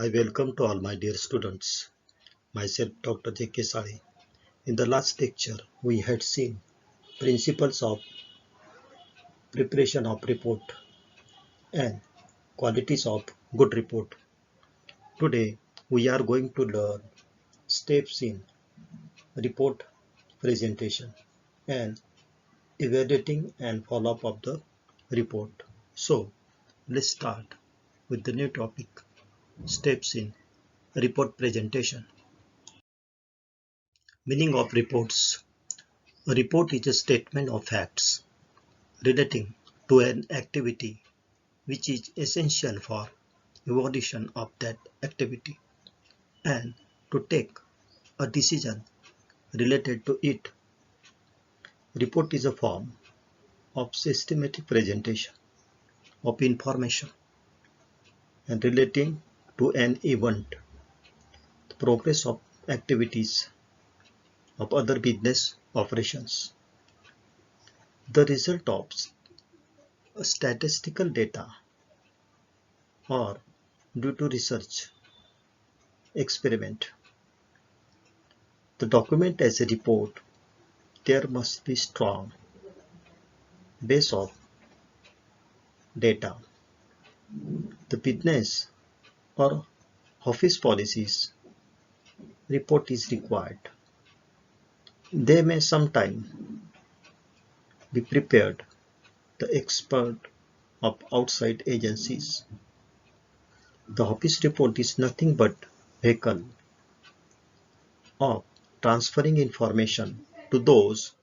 I welcome to all my dear students. Myself Dr. J.K. Sali. In the last lecture, we had seen principles of preparation of report and qualities of good report. Today, we are going to learn steps in report presentation and evaluating and follow-up of the report. So, let's start with the new topic, steps in report presentation. Meaning of reports. A report is a statement of facts relating to an activity which is essential for evolution of that activity and to take a decision related to it. Report is a form of systematic presentation of information and relating to an event, the progress of activities of other business operations, the result of statistical data or due to research experiment. The document as a report, there must be strong base of data. The business or office policies report is required. They may sometimes be prepared the expert of outside agencies. The office report is nothing but vehicle of transferring information to those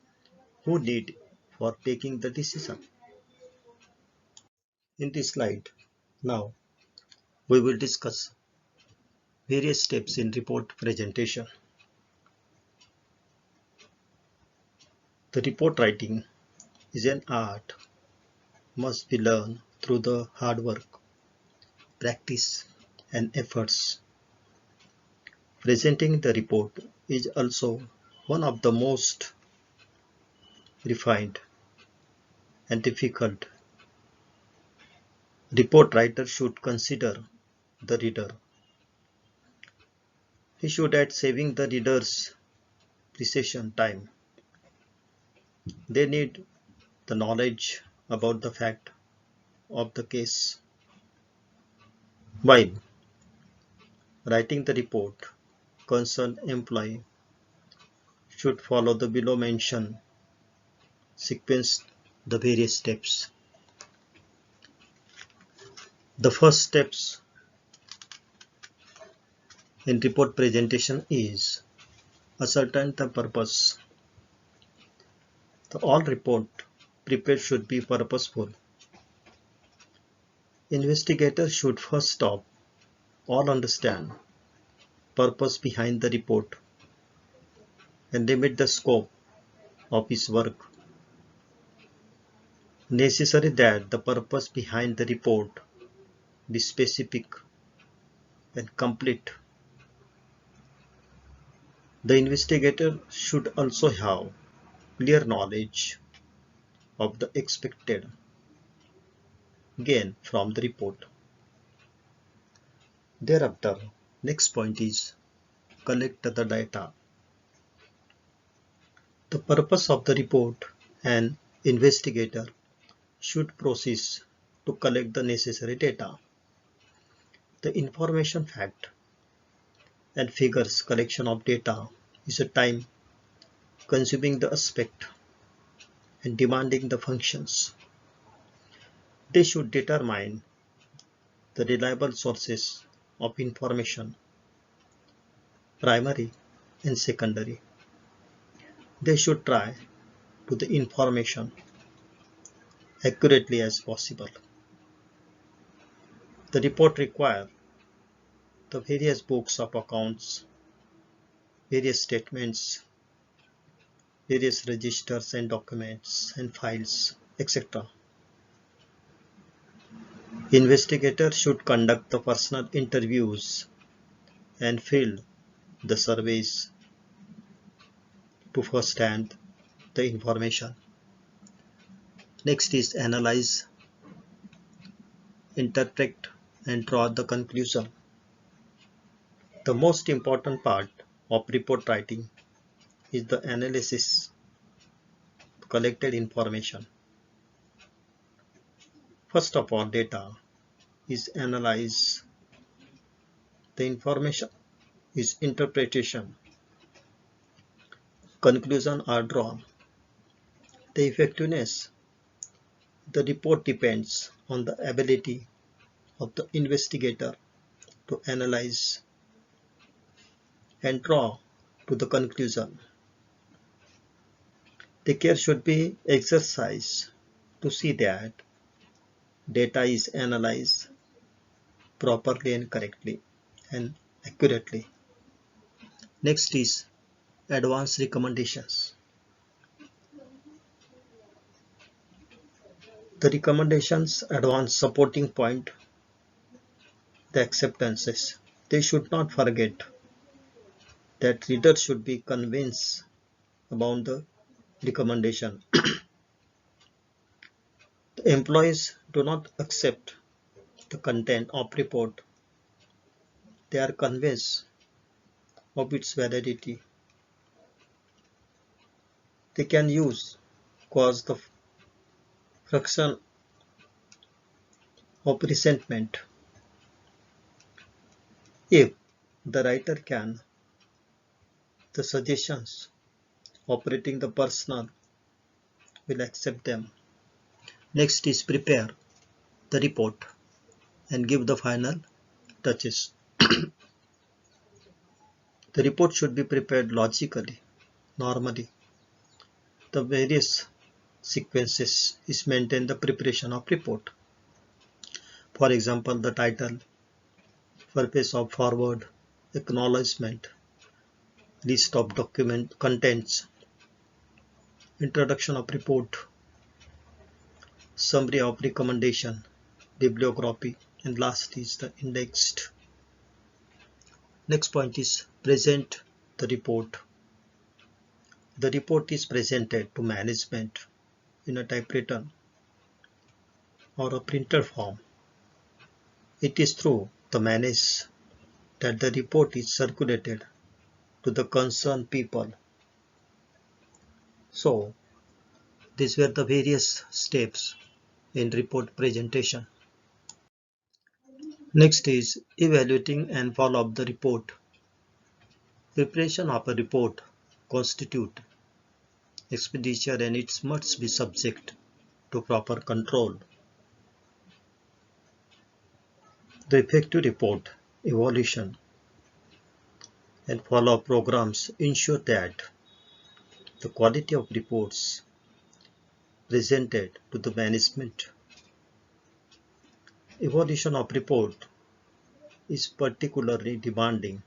who need for taking the decision. In this slide, now we will discuss various steps in report presentation. The report writing is an art, must be learned through the hard work, practice, and efforts. Presenting the report is also one of the most refined and difficult. Report writer should consider the reader. He should add saving the reader's precision time. They need the knowledge about the fact of the case. While writing the report, concerned employee should follow the below mentioned sequence, the various steps. The first steps in report presentation is ascertain the purpose. The all report prepared should be purposeful. Investigator should first of all understand purpose behind the report and limit the scope of his work. Necessary that the purpose behind the report be specific and complete. The investigator should also have clear knowledge of the expected gain from the report. Thereafter, next point is collect the data. The purpose of the report and investigator should proceed to collect the necessary data. The information fact and figures collection of data is a time consuming the aspect and demanding the functions. They should determine the reliable sources of information, primary and secondary. They should try to the information accurately as possible. The report requires the various books of accounts, various statements, various registers and documents and files, etc. Investigators should conduct the personal interviews and fill the surveys to first-hand the information. Next is analyze, interpret and draw the conclusion. The most important part of report writing is the analysis of collected information. First of all, data is analyzed, the information is interpretation, conclusions are drawn. The effectiveness of the report depends on the ability of the investigator to analyze and draw to the conclusion. The care should be exercised to see that data is analyzed properly and correctly and accurately. Next is advanced recommendations. The recommendations advance supporting point the acceptances. They should not forget that readers should be convinced about the recommendation. The employees do not accept the content of report. They are convinced of its validity. They can cause the fraction of resentment. If the writer can, the suggestions operating the personnel will accept them. Next is prepare the report and give the final touches. The report should be prepared logically, normally. The various sequences is maintained the preparation of report. For example, the title, purpose of forward, acknowledgement, list of document contents, introduction of report, summary of recommendation, bibliography, and last is the indexed. Next point is present the report. The report is presented to management in a typewritten or a printed form. It is through the manage that the report is circulated to the concerned people. So, these were the various steps in report presentation. Next is evaluating and follow up the report. Preparation of a report constitute expenditure and it must be subject to proper control. The effective report evaluation and follow-up programs ensure that the quality of reports presented to the management. Evaluation of report is particularly demanding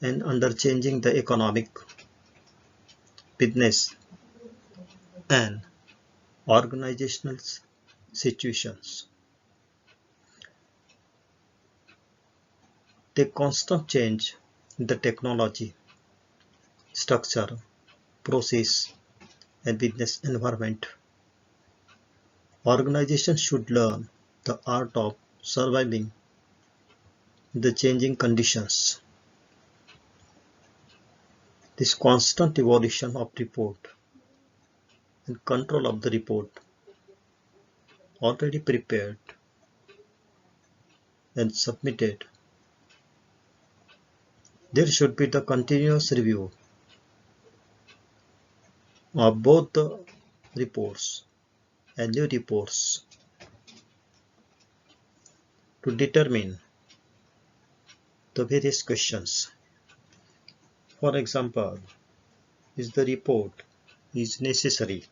and under changing the economic, business and organizational situations. The constant change in the technology, structure, process and business environment. Organizations should learn the art of surviving the changing conditions. This constant evolution of report and control of the report already prepared and submitted. There should be the continuous review of both the reports and new reports to determine the various questions. For example, is the report is necessary?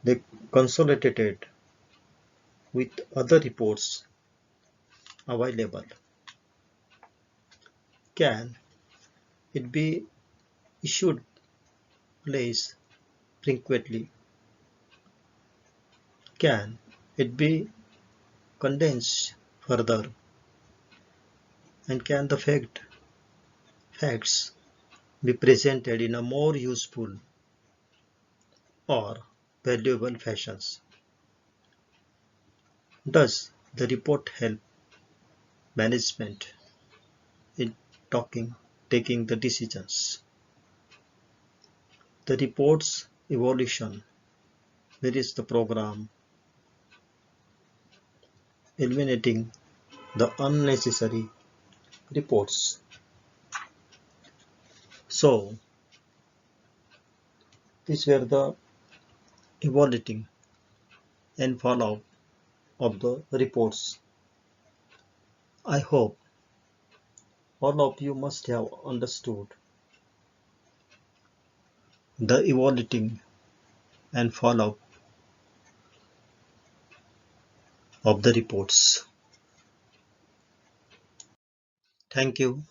They consolidated with other reports available. Can it be issued less frequently? Can it be condensed further? And can the facts be presented in a more useful or valuable fashions? Does The report helped management in taking the decisions. The report's evolution mirrors the program, eliminating the unnecessary reports. So, these were the evaluating and follow-up of the reports. I hope all of you must have understood the evaluating and follow-up of the reports. Thank you.